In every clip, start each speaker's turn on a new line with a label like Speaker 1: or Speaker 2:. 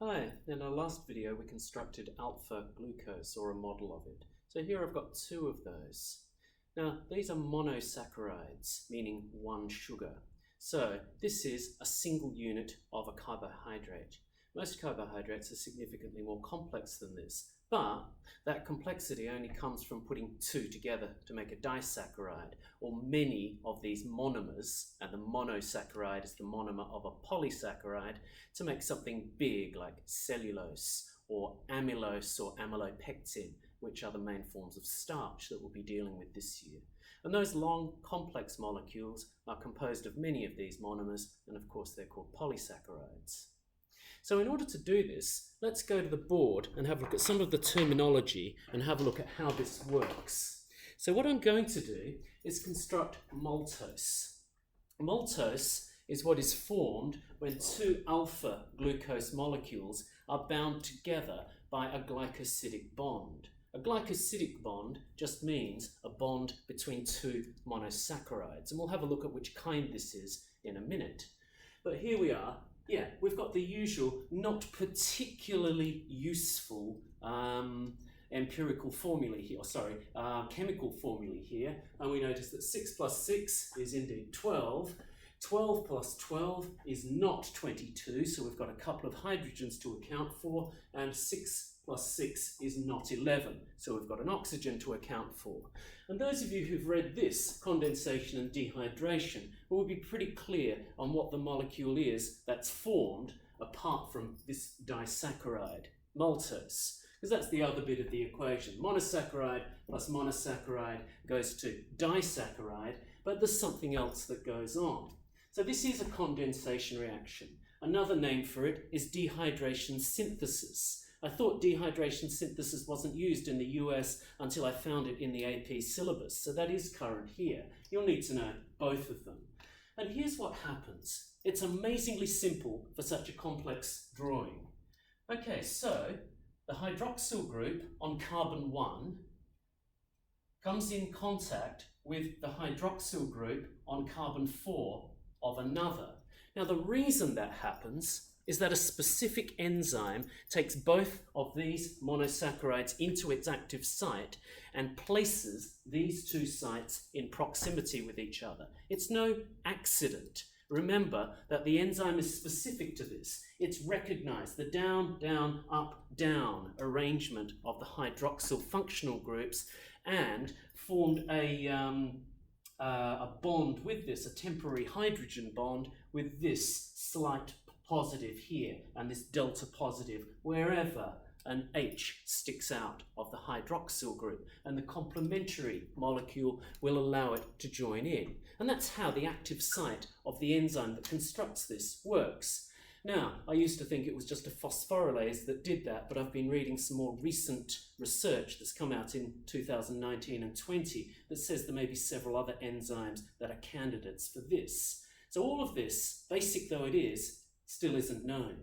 Speaker 1: Hi, in our last video we constructed alpha glucose, or a model of it. So here I've got two of those. Now these are monosaccharides, meaning one sugar. So this is a single unit of a carbohydrate. Most carbohydrates are significantly more complex than this, but that complexity only comes from putting two together to make a disaccharide, or many of these monomers, and the monosaccharide is the monomer of a polysaccharide, to make something big like cellulose or amylose or amylopectin, which are the main forms of starch that we'll be dealing with this year. And those long, complex molecules are composed of many of these monomers, and of course they're called polysaccharides. So in order to do this, let's go to the board and have a look at some of the terminology and have a look at how this works. So what I'm going to do is construct maltose. Maltose is what is formed when two alpha glucose molecules are bound together by a glycosidic bond. A glycosidic bond just means a bond between two monosaccharides, and we'll have a look at which kind this is in a minute. But here we are. Yeah, we've got the usual, not particularly useful empirical formulae here, chemical formulae here, and we notice that 6 plus 6 is indeed 12. 12 plus 12 is not 22, so we've got a couple of hydrogens to account for, and 6 plus 6 is not 11, so we've got an oxygen to account for. And those of you who've read this, condensation and dehydration, will be pretty clear on what the molecule is that's formed apart from this disaccharide, maltose, because that's the other bit of the equation. Monosaccharide plus monosaccharide goes to disaccharide, but there's something else that goes on. So this is a condensation reaction. Another name for it is dehydration synthesis. I thought dehydration synthesis wasn't used in the US until I found it in the AP syllabus, so that is current here. You'll need to know both of them. And here's what happens. It's amazingly simple for such a complex drawing. Okay, so the hydroxyl group on carbon 1 comes in contact with the hydroxyl group on carbon 4 of another. Now the reason that happens is that a specific enzyme takes both of these monosaccharides into its active site and places these two sites in proximity with each other. It's no accident. Remember that the enzyme is specific to this. It's recognized the down, down, up, down arrangement of the hydroxyl functional groups and formed a bond with this, a temporary hydrogen bond with this slight positive here and this delta positive wherever an H sticks out of the hydroxyl group, and the complementary molecule will allow it to join in. And that's how the active site of the enzyme that constructs this works. Now, I used to think it was just a phosphorylase that did that, but I've been reading some more recent research that's come out in 2019 and 20 that says there may be several other enzymes that are candidates for this. So all of this, basic though it is, still isn't known.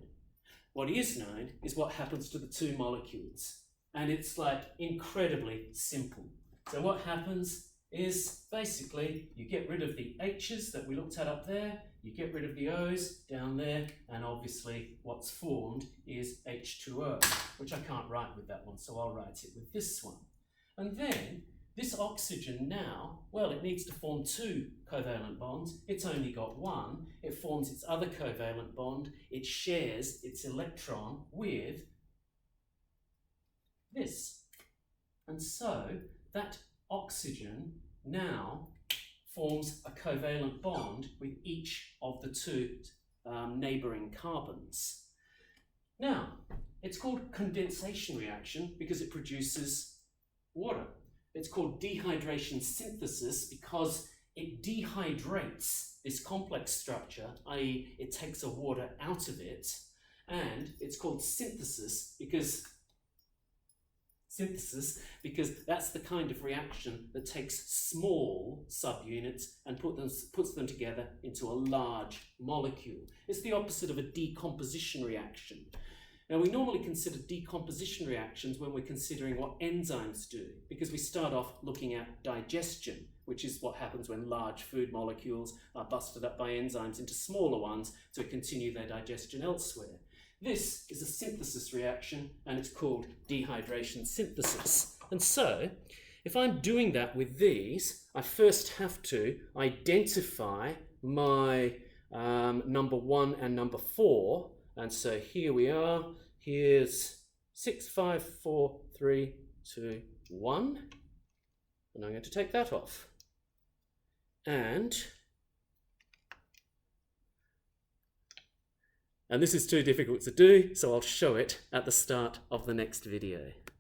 Speaker 1: What is known is what happens to the two molecules. And it's like incredibly simple. So what happens is basically you get rid of the H's that we looked at up there, you get rid of the O's down there, and obviously what's formed is H2O, which I can't write with that one, so I'll write it with this one. And then this oxygen now, well, it needs to form two covalent bonds. It's only got one. It forms its other covalent bond. It shares its electron with this. And so that oxygen now forms a covalent bond with each of the two neighboring carbons. Now, it's called condensation reaction because it produces water. It's called dehydration synthesis because it dehydrates this complex structure, i.e. it takes the water out of it, and it's called synthesis because that's the kind of reaction that takes small subunits and puts them together into a large molecule. It's the opposite of a decomposition reaction. Now, we normally consider decomposition reactions when we're considering what enzymes do, because we start off looking at digestion, which is what happens when large food molecules are busted up by enzymes into smaller ones to continue their digestion elsewhere. This is a synthesis reaction and it's called dehydration synthesis. And so, if I'm doing that with these, I first have to identify my number 1 and number 4. And so here we are. Here's 6, 5, 4, 3, 2, 1. And I'm going to take that off. And this is too difficult to do, so I'll show it at the start of the next video.